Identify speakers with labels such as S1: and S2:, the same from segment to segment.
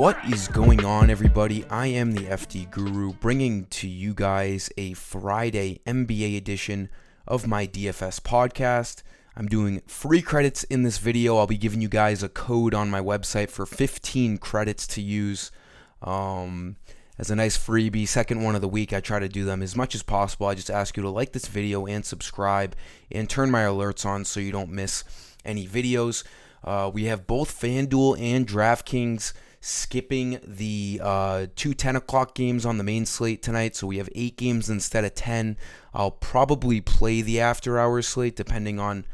S1: What is going on, everybody? I am the FD Guru, bringing to you guys a Friday NBA edition of my DFS podcast. I'm doing free credits in this video. I'll be giving you guys a code on my website for 15 credits to use as a nice freebie. Second one of the week. I try to do them as much as possible. I just ask you to like this video and subscribe and turn my alerts on so you don't miss any videos. We have both FanDuel and DraftKings skipping the 2 10 o'clock games on the main slate tonight, so we have 8 games instead of 10. I'll probably play the after hours slate depending on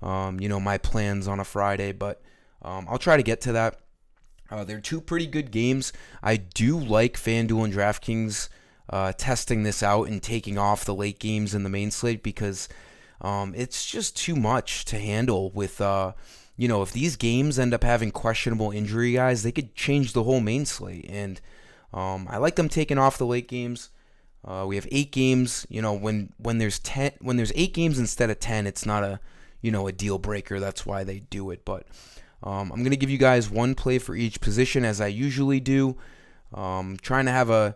S1: my plans on a Friday, but I'll try to get to that. They're 2 pretty good games. I do like FanDuel and DraftKings testing this out and taking off the late games in the main slate because it's just too much to handle with if these games end up having questionable injury guys, they could change the whole main slate. And I like them taking off the late games. We have 8 games. When there's 8 games instead of 10, it's not a deal breaker. That's why they do it. But I'm gonna give you guys one play for each position as I usually do. Trying to have a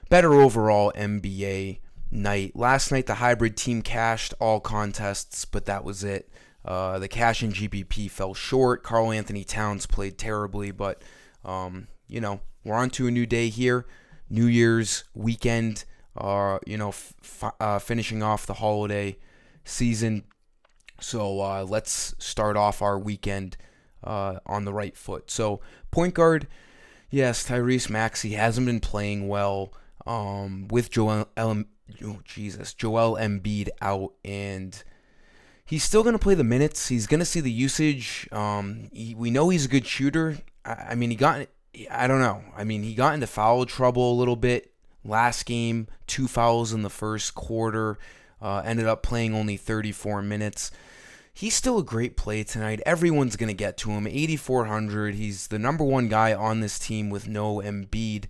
S1: better overall NBA night. Last night the hybrid team cashed all contests, but that was it. The cash and GPP fell short. Karl Anthony Towns played terribly, but we're on to a new day here. New Year's weekend, finishing off the holiday season. So let's start off our weekend on the right foot. So point guard, yes, Tyrese Maxey hasn't been playing well with Joel Embiid out, and he's still going to play the minutes. He's going to see the usage. We know he's a good shooter. He got into foul trouble a little bit last game. 2 fouls in the first quarter. Ended up playing only 34 minutes. He's still a great play tonight. Everyone's going to get to him. 8,400. He's the number 1 guy on this team with no Embiid.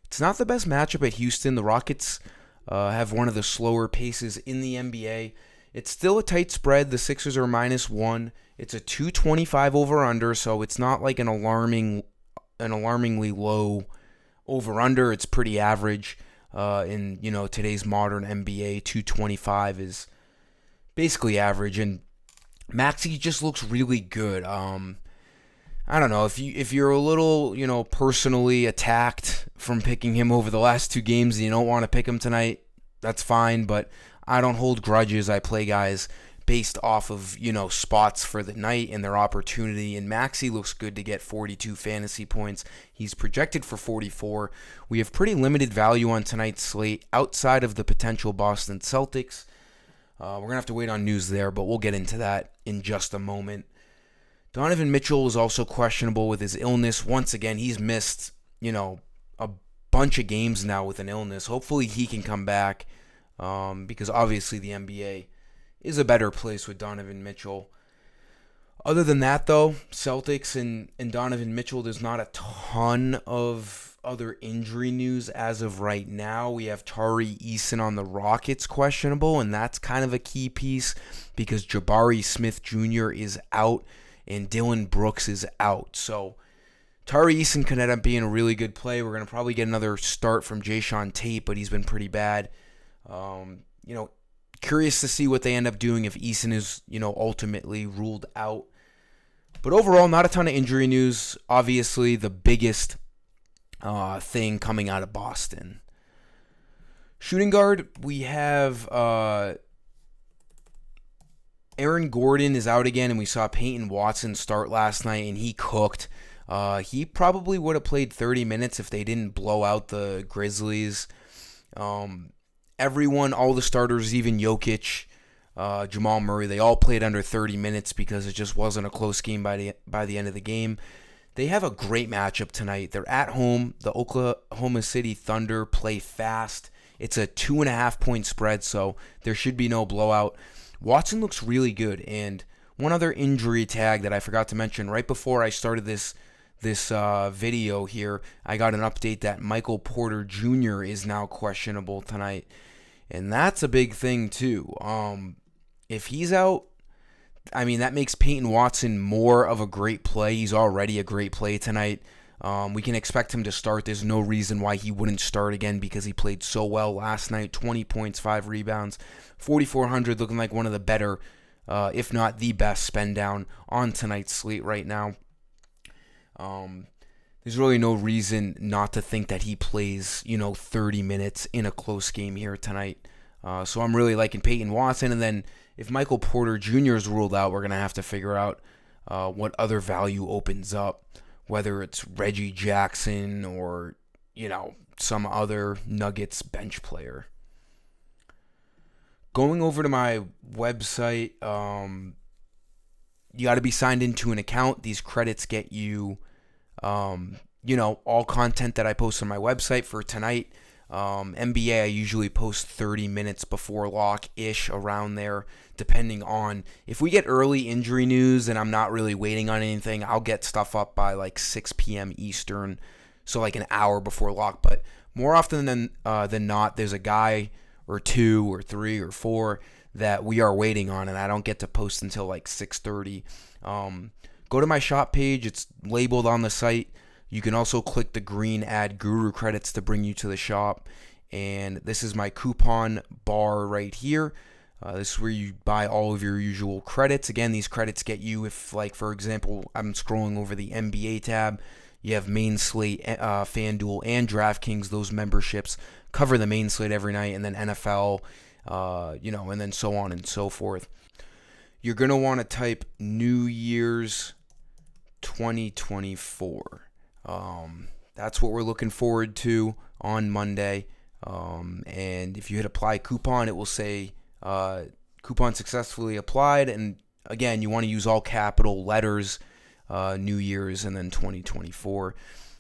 S1: It's not the best matchup at Houston. The Rockets have one of the slower paces in the NBA. It's still a tight spread. The Sixers are -1. It's a 225 over/under, so it's not like an alarmingly low over/under. It's pretty average. In today's modern NBA, 225 is basically average, and Maxey just looks really good. I don't know if you're a little personally attacked from picking him over the last 2 games and you don't want to pick him tonight, that's fine, but I don't hold grudges. I play guys based off of, spots for the night and their opportunity. And Maxey looks good to get 42 fantasy points. He's projected for 44. We have pretty limited value on tonight's slate outside of the potential Boston Celtics. We're going to have to wait on news there, but we'll get into that in just a moment. Donovan Mitchell is also questionable with his illness. Once again, he's missed, a bunch of games now with an illness. Hopefully he can come back. Because obviously the NBA is a better place with Donovan Mitchell. Other than that, though, Celtics and Donovan Mitchell, there's not a ton of other injury news as of right now. We have Tari Eason on the Rockets questionable, and that's kind of a key piece because Jabari Smith Jr. is out and Dylan Brooks is out. So Tari Eason could end up being a really good play. We're going to probably get another start from Jae'Sean Tate, but he's been pretty bad. Curious to see what they end up doing if Eason is, ultimately ruled out. But overall, not a ton of injury news. Obviously, the biggest thing coming out of Boston. Shooting guard, we have Aaron Gordon is out again, and we saw Peyton Watson start last night, and he cooked. He probably would have played 30 minutes if they didn't blow out the Grizzlies. Everyone, all the starters, even Jokic, Jamal Murray, they all played under 30 minutes because it just wasn't a close game by the end of the game. They have a great matchup tonight. They're at home. The Oklahoma City Thunder play fast. It's a 2.5-point spread, so there should be no blowout. Watson looks really good. And one other injury tag that I forgot to mention right before I started this video here, I got an update that Michael Porter Jr. is now questionable tonight. And that's a big thing too. If he's out, that makes Peyton Watson more of a great play. He's already a great play tonight. We can expect him to start. There's no reason why he wouldn't start again because he played so well last night. 20 points, 5 rebounds, 4,400, looking like one of the better, if not the best, spend down on tonight's slate right now. There's really no reason not to think that he plays, 30 minutes in a close game here tonight. So I'm really liking Peyton Watson. And then if Michael Porter Jr. is ruled out, we're going to have to figure out what other value opens up, whether it's Reggie Jackson or, some other Nuggets bench player. Going over to my website, you got to be signed into an account. These credits get you, all content that I post on my website for tonight. NBA, I usually post 30 minutes before lock-ish, around there, depending on if we get early injury news and I'm not really waiting on anything. I'll get stuff up by like 6 p.m. Eastern, so like an hour before lock. But more often than not, there's a guy or two or three or four that we are waiting on, and I don't get to post until like 6:30. Go to my shop page. It's labeled on the site. You can also click the green Add Guru credits to bring you to the shop. And this is my coupon bar right here. This is where you buy all of your usual credits. Again, these credits get you if, like, for example, I'm scrolling over the NBA tab. You have main slate, FanDuel, and DraftKings. Those memberships cover the main slate every night, and then NFL, and then so on and so forth. You're going to want to type New Year's 2024. That's what we're looking forward to on Monday. And if you hit apply coupon, it will say coupon successfully applied. And again, you want to use all capital letters, New Year's, and then 2024.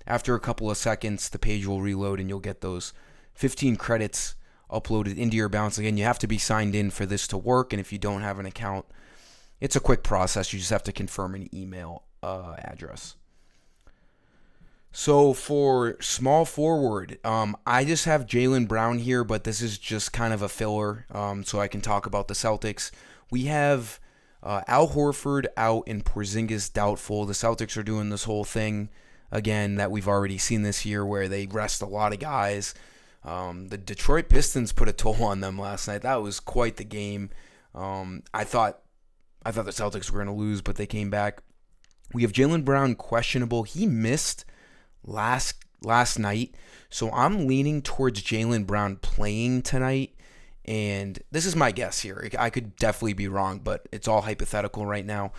S1: After a couple of seconds, the page will reload and you'll get those 15 credits uploaded into your balance. Again, you have to be signed in for this to work. And if you don't have an account, it's a quick process. You just have to confirm an email address. So for small forward, I just have Jaylen Brown here, but this is just kind of a filler, so I can talk about the Celtics. We have Al Horford out and Porzingis doubtful. The Celtics are doing this whole thing again that we've already seen this year where they rest a lot of guys. The Detroit Pistons put a toll on them last night. That was quite the game. I thought the Celtics were going to lose, but they came back. We have Jaylen Brown questionable. He missed last night, so I'm leaning towards Jaylen Brown playing tonight, and this is my guess here. I could definitely be wrong, but it's all hypothetical right now.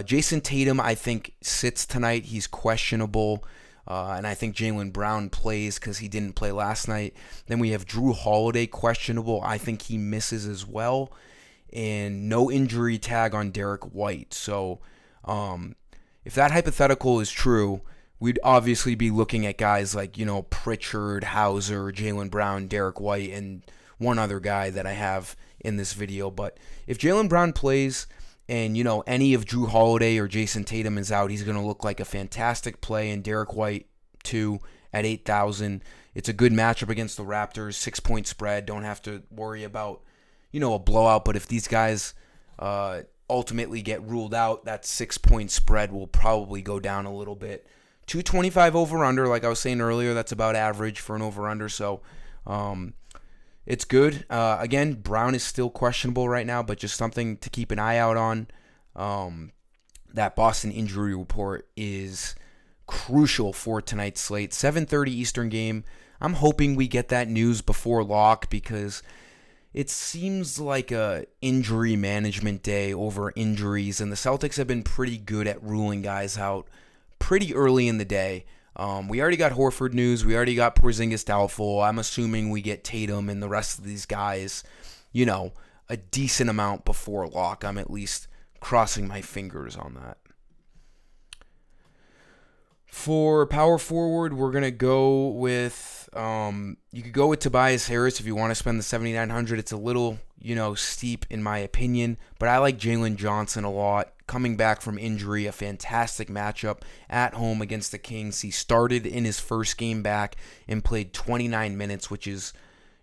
S1: Jason Tatum, I think, sits tonight. He's questionable, and I think Jaylen Brown plays because he didn't play last night. Then we have Drew Holiday questionable. I think he misses as well, and no injury tag on Derek White. So if that hypothetical is true, we'd obviously be looking at guys like, Pritchard, Hauser, Jaylen Brown, Derek White, and one other guy that I have in this video. But if Jaylen Brown plays and, any of Drew Holiday or Jason Tatum is out, he's going to look like a fantastic play. And Derek White, too, at 8,000. It's a good matchup against the Raptors. 6-point spread. Don't have to worry about, a blowout. But if these guys ultimately get ruled out, that 6-point spread will probably go down a little bit. 225 over-under, like I was saying earlier, that's about average for an over-under, so it's good. Again, Brown is still questionable right now, but just something to keep an eye out on. That Boston injury report is crucial for tonight's slate. 7:30 Eastern game. I'm hoping we get that news before lock because it seems like a injury management day over injuries, and the Celtics have been pretty good at ruling guys out pretty early in the day. We already got Horford news. We already got Porzingis doubtful. I'm assuming we get Tatum and the rest of these guys, a decent amount before lock. I'm at least crossing my fingers on that. For power forward, we're going to go with, you could go with Tobias Harris if you want to spend the $7,900. It's a little, steep in my opinion, but I like Jalen Johnson a lot. Coming back from injury, a fantastic matchup at home against the Kings. He started in his first game back and played 29 minutes, which is,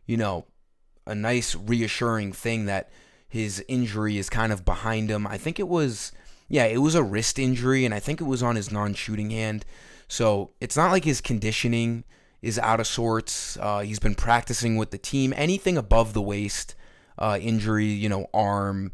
S1: a nice reassuring thing that his injury is kind of behind him. I think it was a wrist injury, and I think it was on his non-shooting hand. So it's not like his conditioning is out of sorts. He's been practicing with the team. Anything above the waist injury, arm,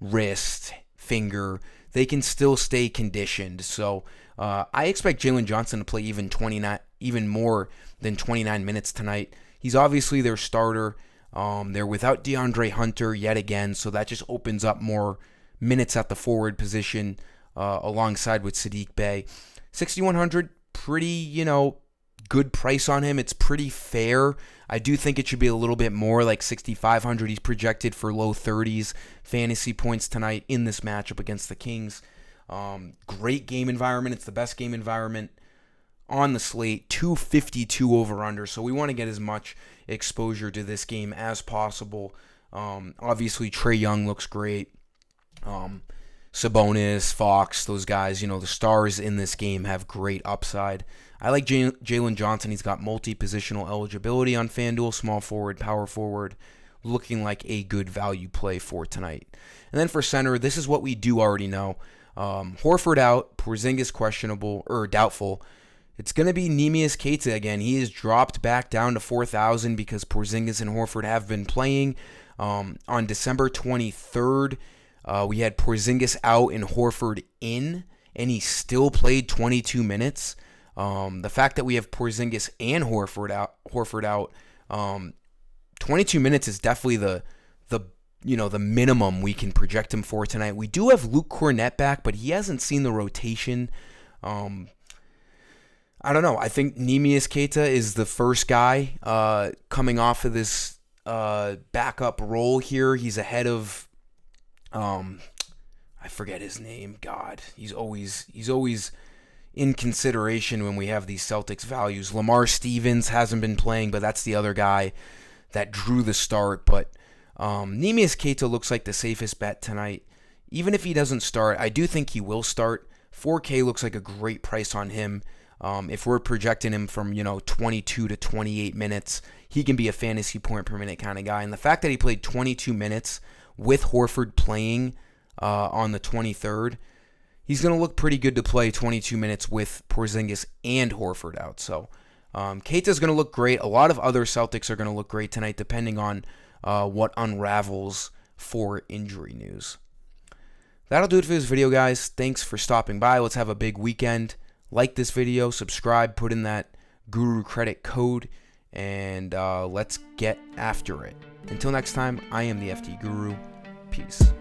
S1: wrist, finger, they can still stay conditioned. So I expect Jalen Johnson to play even more than 29 minutes tonight. He's obviously their starter. They're without DeAndre Hunter yet again, so that just opens up more minutes at the forward position alongside with Saddiq Bey. 6,100, pretty, good price on him. It's pretty fair. I do think it should be a little bit more, like 6,500. He's projected for low 30s fantasy points tonight in this matchup against the Kings. Great game environment. It's the best game environment on the slate. 252 over-under, so we want to get as much exposure to this game as possible. Obviously, Trae Young looks great. Sabonis, Fox, those guys, the stars in this game have great upside. I like Jalen Johnson. He's got multi-positional eligibility on FanDuel, small forward, power forward, looking like a good value play for tonight. And then for center, this is what we do already know. Horford out, Porzingis questionable or doubtful. It's going to be Neemias Queta again. He has dropped back down to 4,000 because Porzingis and Horford have been playing. On December 23rd, we had Porzingis out and Horford in, and he still played 22 minutes. The fact that we have Porzingis and Horford out, 22 minutes is definitely the minimum we can project him for tonight. We do have Luke Kornet back, but he hasn't seen the rotation. I don't know. I think Neemias Queta is the first guy coming off of this backup role here. He's ahead of I forget his name. God, he's always in consideration when we have these Celtics values. Lamar Stevens hasn't been playing, but that's the other guy that drew the start. But Neemias Queta looks like the safest bet tonight. Even if he doesn't start, I do think he will start. 4K looks like a great price on him. If we're projecting him from 22 to 28 minutes, he can be a fantasy point per minute kind of guy. And the fact that he played 22 minutes with Horford playing on the 23rd, he's going to look pretty good to play 22 minutes with Porzingis and Horford out. So Queta's going to look great. A lot of other Celtics are going to look great tonight, depending on what unravels for injury news. That'll do it for this video, guys. Thanks for stopping by. Let's have a big weekend. Like this video, subscribe, put in that Guru credit code, and let's get after it. Until next time, I am the FT Guru. Peace.